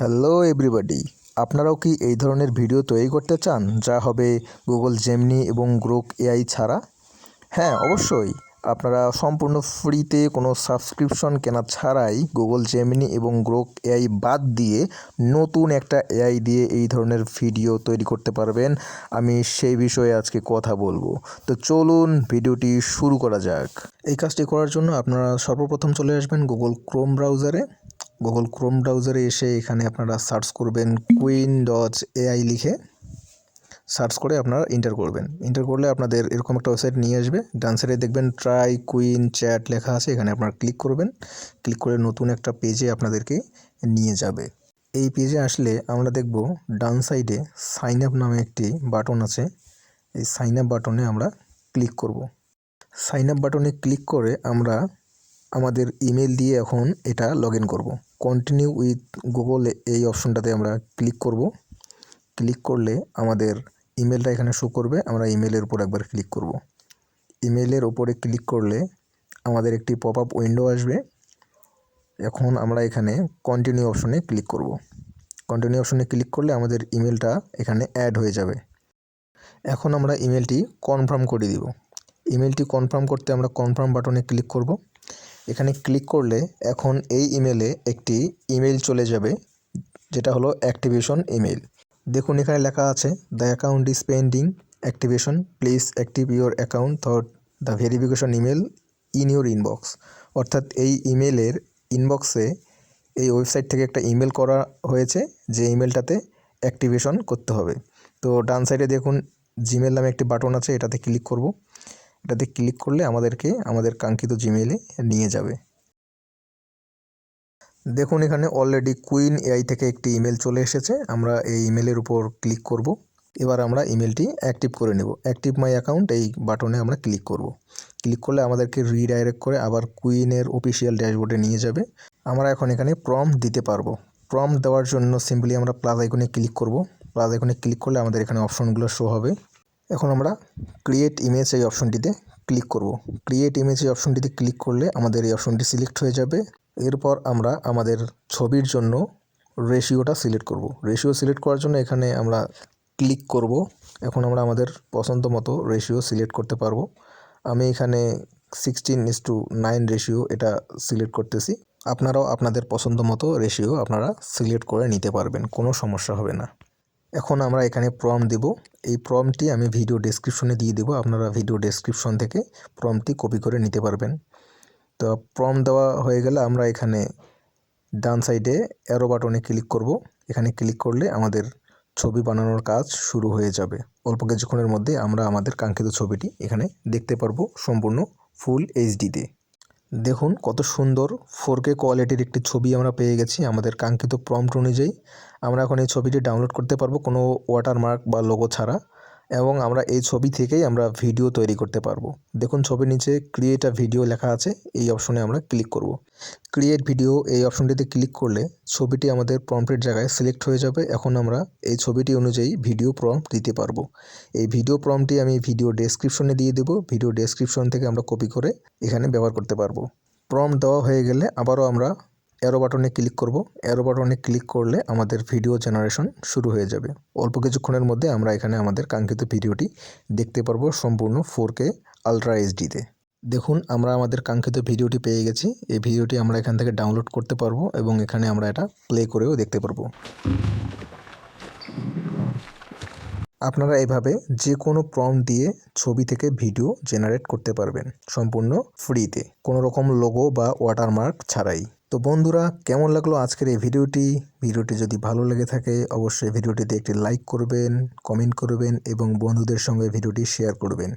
Hello everybody, আপনারাও কি এই ধরনের ভিডিও তৈরি করতে চান যা হবে গুগল জেমিনি এবং গ্রোক এআই ছাড়া? হ্যাঁ, অবশ্যই। আপনারা সম্পূর্ণ ফ্রিতে কোনো সাবস্ক্রিপশন কেনা ছাড়াই গুগল জেমিনি এবং গ্রোক এআই বাদ দিয়ে নতুন একটা এআই দিয়ে এই ধরনের ভিডিও তৈরি করতে পারবেন। আমি সেই বিষয়ে আজকে কথা বলবো। তো চলুন ভিডিওটি শুরু করা যাক। এই কাজটি করার জন্য আপনারা সর্বপ্রথম চলে আসবেন গুগল ক্রোম ব্রাউজারে। গুগল ক্রোম ব্রাউজারে এসে এখানে আপনারা সার্চ করবেন queen.ai লিখে সার্চ করে আপনারা এন্টার করবেন। এন্টার করলে আপনাদের এরকম একটা ওয়েবসাইট নিয়ে আসবে। ডান সাইডে দেখবেন ট্রাই কুইন চ্যাট লেখা আছে, এখানে আপনারা ক্লিক করবেন। ক্লিক করে নতুন একটা পেজে আপনাদেরকে নিয়ে যাবে। এই পেজে আসলে আমরা দেখব ডান সাইডে সাইন আপ নামে একটি বাটন আছে। এই সাইন আপ বাটনে আমরা ক্লিক করব। সাইন আপ বাটনে ক্লিক করে আমরা আমাদের ইমেল দিয়ে এখন এটা লগ ইন করবো। কন্টিনিউ উইথ গুগল এই অপশনটাতে আমরা ক্লিক করব। ক্লিক করলে আমাদের ইমেলটা এখানে শো করবে। আমরা ইমেলের উপর একবার ক্লিক করব। ইমেলের উপরে ক্লিক করলে আমাদের একটি পপ আপ উইন্ডো আসবে। এখন আমরা এখানে কন্টিনিউ অপশনে ক্লিক করব। কন্টিনিউ অপশনে ক্লিক করলে আমাদের ইমেলটা এখানে অ্যাড হয়ে যাবে। এখন আমরা ইমেলটি কনফার্ম করে দিব। ইমেলটি কনফার্ম করতে আমরা কনফার্ম বাটনে ক্লিক করব। এখানে ক্লিক করলে এখন এই ইমেলে একটি ইমেল চলে যাবে, যেটা হলো অ্যাক্টিভেশন ইমেল। দেখুন এখানে লেখা আছে the account is pending activation, please active your account through the verification email in your inbox. অর্থাৎ এই ইমেলের ইনবক্সে এই ওয়েবসাইট থেকে একটা ইমেল করা হয়েছে, যে ইমেলটাতে অ্যাক্টিভেশন করতে হবে। তো ডান সাইডে দেখুন জিমেল নামে একটি বাটন আছে, এটাতে ক্লিক করব। এটাতে ক্লিক করলে আমাদেরকে আমাদের কাঙ্ক্ষিত জিমেলে নিয়ে যাবে। দেখুন এখানে অলরেডি কুইন এআই থেকে একটি ইমেল চলে এসেছে। আমরা এই ইমেলের উপর ক্লিক করব। এবার আমরা ইমেলটি অ্যাক্টিভ করে নেব। অ্যাক্টিভ মাই অ্যাকাউন্ট এই বাটনে আমরা ক্লিক করব। ক্লিক করলে আমাদেরকে রিডাইরেক্ট করে আবার কুইনের অফিসিয়াল ড্যাশবোর্ডে নিয়ে যাবে। আমরা এখন এখানে প্রম্পট দিতে পারবো। প্রম্পট দেওয়ার জন্য সিম্পলি আমরা প্লাস আইকনে ক্লিক করব। প্লাস আইকনে ক্লিক করলে আমাদের এখানে অপশনগুলো শো হবে। এখন আমরা ক্রিয়েট ইমেজ এই অপশনটিতে ক্লিক করব। ক্রিয়েট ইমেজ এই অপশনটিতে ক্লিক করলে আমাদের এই অপশনটি সিলেক্ট হয়ে যাবে। এরপর আমরা আমাদের ছবির জন্য রেশিওটা সিলেক্ট করব। রেশিও সিলেক্ট করার জন্য এখানে আমরা ক্লিক করব। এখন আমরা আমাদের পছন্দ মতো রেশিও সিলেক্ট করতে পারবো। আমি এখানে 16:9 রেশিও এটা সিলেক্ট করতেছি। আপনারাও আপনাদের পছন্দ মতো রেশিও আপনারা সিলেক্ট করে নিতে পারবেন, কোনো সমস্যা হবে না। এখন আমরা এখানে প্রম্পট দেব। এই প্রম্পটটি আমি ভিডিও ডেসক্রিপশনে দিয়ে দেবো, আপনারা ভিডিও ডেসক্রিপশন থেকে প্রম্পটটি কপি করে নিতে পারবেন। তো প্রম্পট দেওয়া হয়ে গেলে আমরা এখানে ডান সাইডে অ্যারো বাটনে ক্লিক করব। এখানে ক্লিক করলে আমাদের ছবি বানানোর কাজ শুরু হয়ে যাবে। অল্প কিছুক্ষণের মধ্যে আমরা আমাদের কাঙ্ক্ষিত ছবিটি এখানে দেখতে পারবো সম্পূর্ণ ফুল এইচডিতে। দেখুন কত সুন্দর 4K কোয়ালিটির একটি ছবি আমরা পেয়ে গেছি আমাদের কাঙ্ক্ষিত প্রম্পট অনুযায়ী। আমরা এখন এই ছবিটি ডাউনলোড করতে পারবো কোনো ওয়াটারমার্ক বা লোগো ছাড়া, এবং আমরা এই ছবি থেকেই আমরা ভিডিও তৈরি করতে পারবো। দেখুন ছবির নিচে ক্রিয়েট আ ভিডিও লেখা আছে, এই অপশনে আমরা ক্লিক করব। ক্রিয়েট ভিডিও এই অপশনটিতে ক্লিক করলে ছবিটি আমাদের প্রম্পটের জায়গায় সিলেক্ট হয়ে যাবে। এখন আমরা এই ছবিটি অনুযায়ী ভিডিও প্রম্পট দিতে পারবো। এই ভিডিও প্রম্পটটি আমি ভিডিও ডেসক্রিপশনে দিয়ে দেবো। ভিডিও ডেসক্রিপশন থেকে আমরা কপি করে এখানে ব্যবহার করতে পারবো। প্রম্পট দেওয়া হয়ে গেলে আবারও আমরা অ্যারো বাটনে ক্লিক করব। অ্যারো বাটনে ক্লিক করলে আমাদের ভিডিও জেনারেশন শুরু হয়ে যাবে। অল্প কিছুক্ষণের মধ্যে আমরা এখানে আমাদের কাঙ্ক্ষিত ভিডিওটি দেখতে পারবো সম্পূর্ণ 4K আলট্রা এইচডিতে। দেখুন আমরা আমাদের কাঙ্ক্ষিত ভিডিওটি পেয়ে গেছি। এই ভিডিওটি আমরা এখান থেকে ডাউনলোড করতে পারবো এবং এখানে আমরা এটা প্লে করেও দেখতে পারবো। আপনারা এভাবে যে কোনো প্রম্পট দিয়ে ছবি থেকে ভিডিও জেনারেট করতে পারবেন সম্পূর্ণ ফ্রিতে, কোনো রকম লোগো বা ওয়াটারমার্ক ছাড়াই। তো বন্ধুরা, কেমন লাগলো আজকের এই ভিডিওটি? ভিডিওটি যদি ভালো লেগে থাকে অবশ্যই ভিডিওটিতে একটি লাইক করবেন, কমেন্ট করবেন এবং বন্ধুদের সঙ্গে ভিডিওটি শেয়ার করবেন।